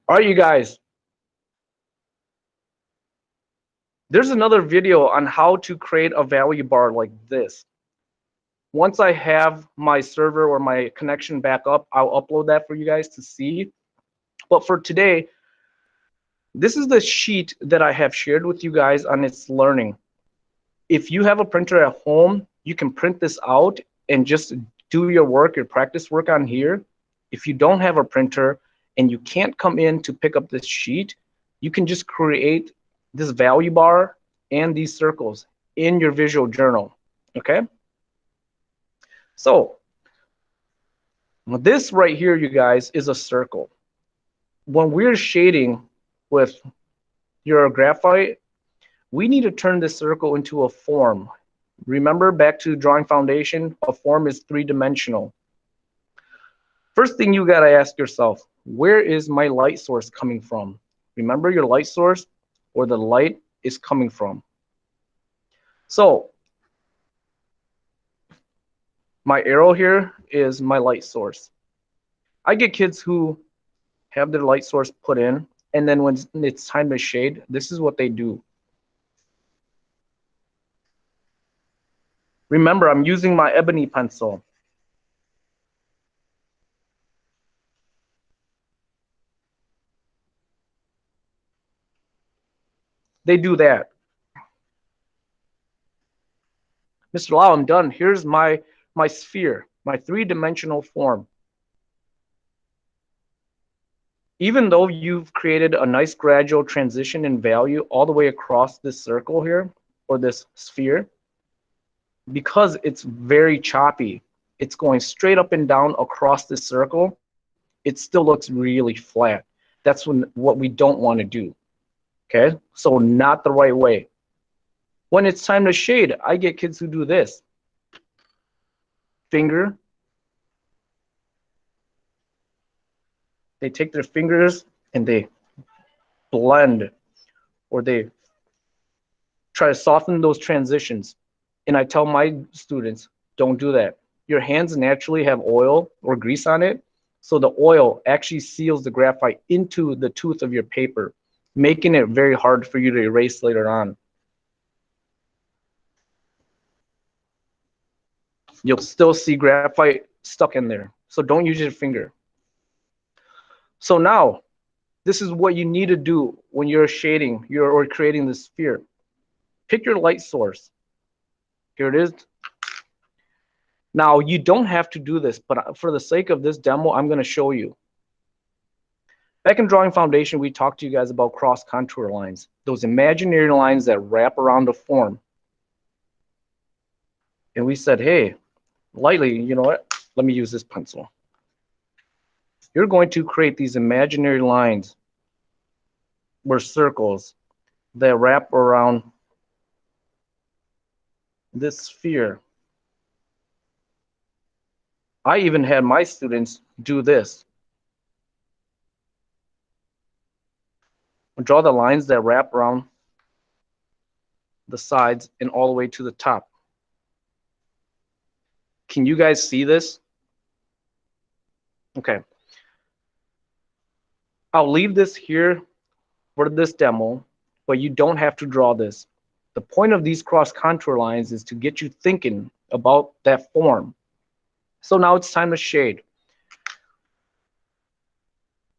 All right, you guys, there's another video on how to create a value bar like this. Once I have my server or my connection back up, I'll upload that for you guys to see. But for today, this is the sheet that I have shared with you guys on its learning. If you have a printer at home, you can print this out and just do your work, your practice work on here. If you don't have a printer and you can't come in to pick up this sheet, you can just create this value bar and these circles in your visual journal, okay? So this right here, you guys, is a circle. When we're shading with your graphite, we need to turn this circle into a form. Remember back to drawing foundation, a form is three-dimensional. First thing you gotta ask yourself, where is my light source coming from? Remember your light source, where the light is coming from. So my arrow here is my light source. I get kids who have their light source put in, and then when it's time to shade, this is what they do. Remember, I'm using my Ebony pencil. They do that. Mr. Lau, I'm done. Here's my sphere, my three-dimensional form. Even though you've created a nice gradual transition in value all the way across this circle here, or this sphere, because it's very choppy, it's going straight up and down across this circle, it still looks really flat. That's what we don't want to do, okay? So not the right way. When it's time to shade, I get kids who do this. Finger. They take their fingers and they blend, or they try to soften those transitions. And I tell my students, don't do that. Your hands naturally have oil or grease on it, so the oil actually seals the graphite into the tooth of your paper, making it very hard for you to erase later on. You'll still see graphite stuck in there, so don't use your finger. So now, this is what you need to do when you're shading or creating this sphere. Pick your light source. Here it is. Now, you don't have to do this, but for the sake of this demo, I'm going to show you. Back in Drawing Foundation, we talked to you guys about cross contour lines, those imaginary lines that wrap around a form. And we said, hey, lightly, you know what? Let me use this pencil. You're going to create these imaginary lines or circles that wrap around this sphere. I even had my students do this. Draw the lines that wrap around the sides and all the way to the top. Can you guys see this? Okay. I'll leave this here for this demo, but you don't have to draw this. The point of these cross contour lines is to get you thinking about that form. So now it's time to shade.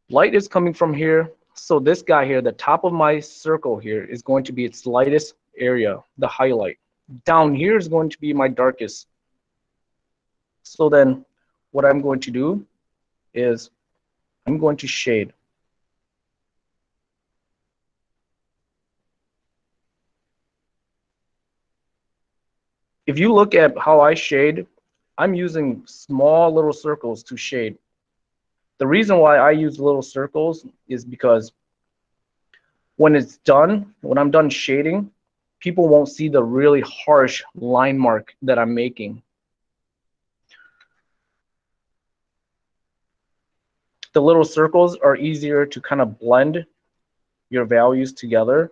Light is coming from here. So this guy here, the top of my circle here, is going to be its lightest area, the highlight. Down here is going to be my darkest. So then what I'm going to do is I'm going to shade. If you look at how I shade, I'm using small little circles to shade. The reason why I use little circles is because when it's done, when I'm done shading, people won't see the really harsh line mark that I'm making. The little circles are easier to kind of blend your values together.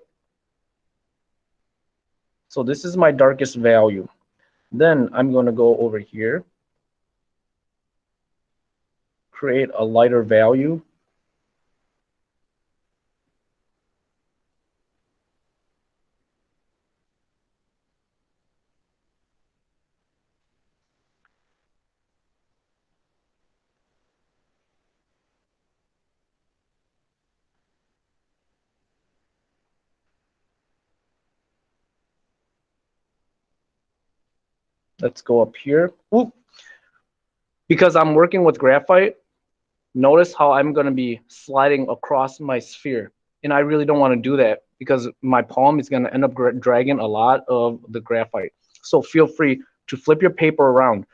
So this is my darkest value. Then I'm going to go over here, create a lighter value. Let's go up here. Oop. Because I'm working with graphite, notice how I'm going to be sliding across my sphere. And I really don't want to do that because my palm is going to end up dragging a lot of the graphite. So feel free to flip your paper around.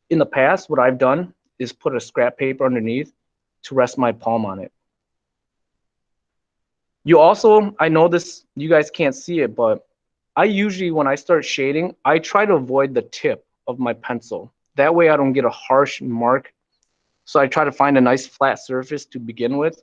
In the past, what I've done is put a scrap paper underneath to rest my palm on it. You also, I know this, you guys can't see it, but I usually, when I start shading, I try to avoid the tip of my pencil. That way I don't get a harsh mark. So I try to find a nice flat surface to begin with.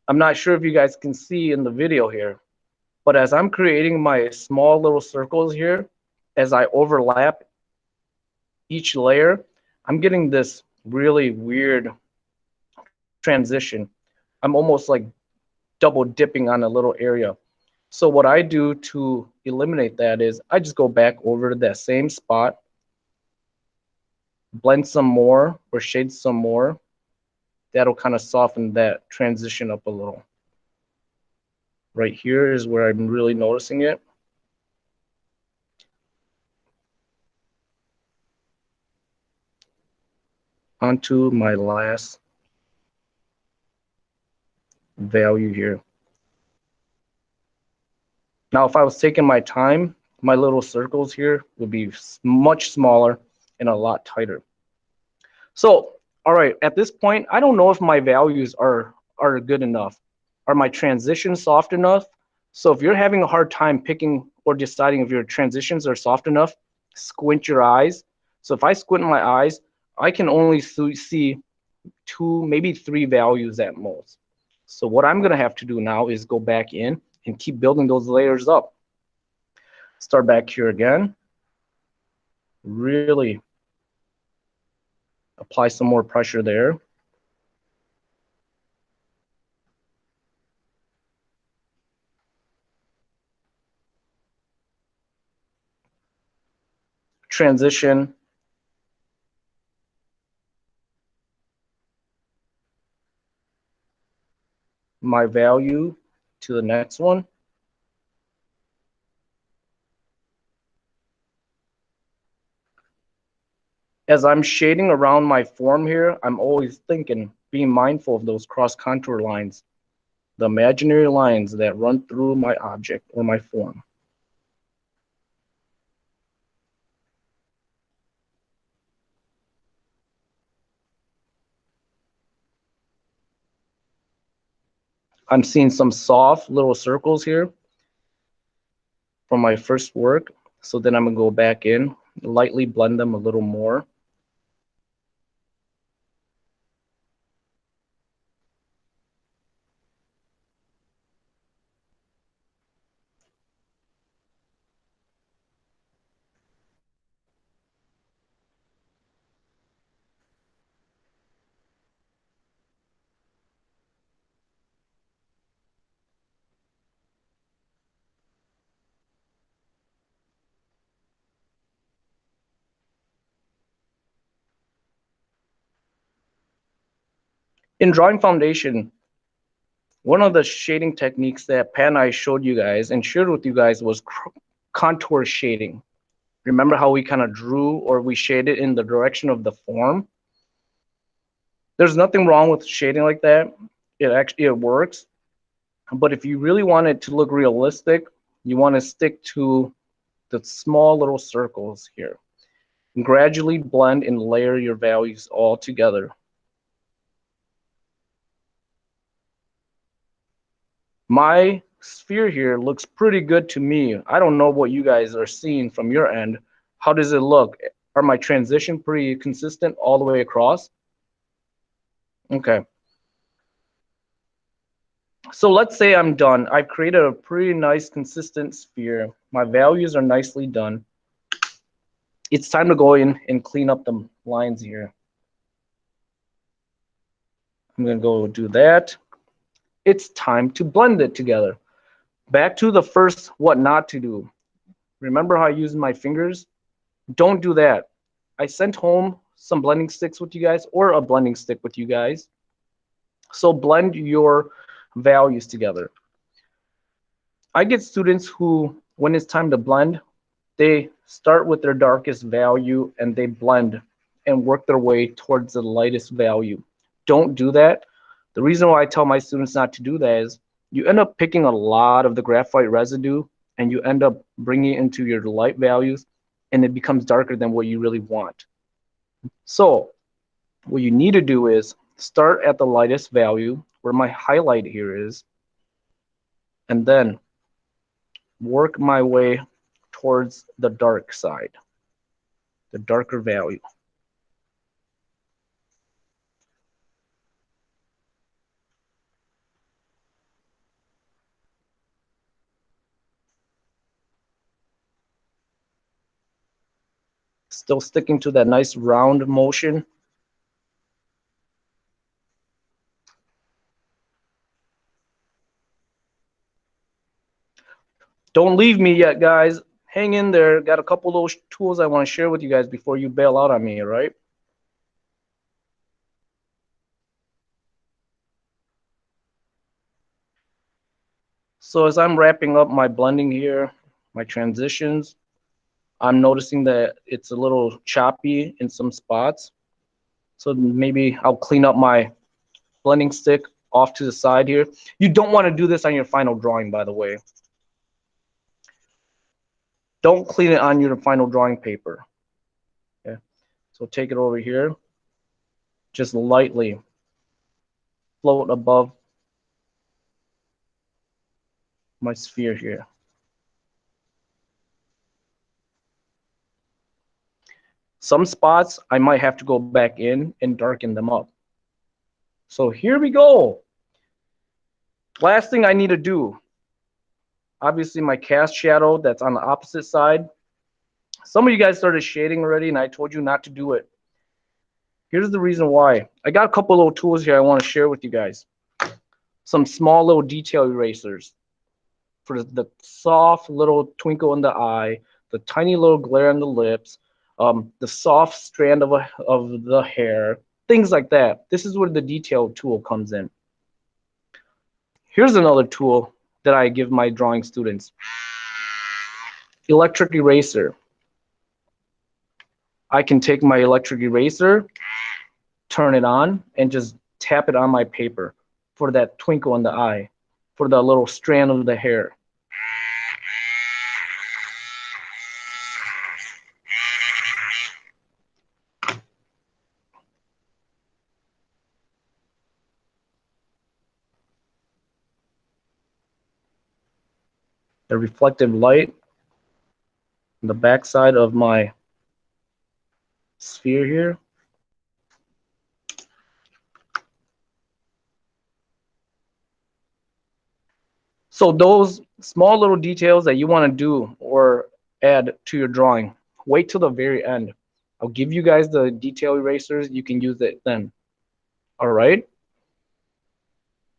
I'm not sure if you guys can see in the video here, but as I'm creating my small little circles here, as I overlap each layer, I'm getting this really weird transition. I'm almost like double dipping on a little area. So what I do to eliminate that is I just go back over to that same spot, blend some more or shade some more. That'll kind of soften that transition up a little. Right here is where I'm really noticing it. Onto my last value here. Now, if I was taking my time, my little circles here would be much smaller and a lot tighter. So, all right, at this point, I don't know if my values are good enough. Are my transitions soft enough? So if you're having a hard time picking or deciding if your transitions are soft enough, squint your eyes. So if I squint my eyes, I can only see 2, maybe 3 values at most. So what I'm gonna have to do now is go back in and keep building those layers up. Start back here again. Really apply some more pressure there. Transition. My value to the next one. As I'm shading around my form here, I'm always thinking, being mindful of those cross contour lines, the imaginary lines that run through my object or my form. I'm seeing some soft little circles here from my first work. So then I'm gonna go back in, lightly blend them a little more. In drawing foundation, one of the shading techniques that Pat and I showed you guys and shared with you guys was contour shading. Remember how we kind of drew or we shaded in the direction of the form? There's nothing wrong with shading like that. It works. But if you really want it to look realistic, you want to stick to the small little circles here. And gradually blend and layer your values all together. My sphere here looks pretty good to me. I don't know what you guys are seeing from your end. How does it look? Are my transition pretty consistent all the way across? Okay. So let's say I'm done. I've created a pretty nice consistent sphere. My values are nicely done. It's time to go in and clean up the lines here. I'm gonna go do that. It's time to blend it together. Back to the first what not to do. Remember how I used my fingers? Don't do that. I sent home some blending sticks with you guys, or a blending stick with you guys. So blend your values together. I get students who, when it's time to blend, they start with their darkest value and they blend and work their way towards the lightest value. Don't do that. The reason why I tell my students not to do that is you end up picking a lot of the graphite residue and you end up bringing it into your light values and it becomes darker than what you really want. So what you need to do is start at the lightest value where my highlight here is, and then work my way towards the dark side, the darker value. Still sticking to that nice round motion. Don't leave me yet, guys. Hang in there. Got a couple of those tools I want to share with you guys before you bail out on me, right? So as I'm wrapping up my blending here, my transitions, I'm noticing that it's a little choppy in some spots. So maybe I'll clean up my blending stick off to the side here. You don't want to do this on your final drawing, by the way. Don't clean it on your final drawing paper. Okay, so take it over here. Just lightly float above my sphere here. Some spots I might have to go back in and darken them up. So here we go. Last thing I need to do, obviously my cast shadow that's on the opposite side. Some of you guys started shading already and I told you not to do it. Here's the reason why. I got a couple little tools here I want to share with you guys. Some small little detail erasers for the soft little twinkle in the eye, the tiny little glare on the lips, the soft strand of the hair, things like that. This is where the detail tool comes in. Here's another tool that I give my drawing students. Electric eraser. I can take my electric eraser, turn it on, and just tap it on my paper for that twinkle in the eye, for the little strand of the hair. The reflective light on the backside of my sphere here. So those small little details that you want to do or add to your drawing, wait till the very end. I'll give you guys the detail erasers. You can use it then. All right.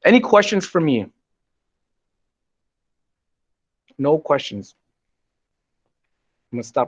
Any questions for me? No questions. I'm gonna stop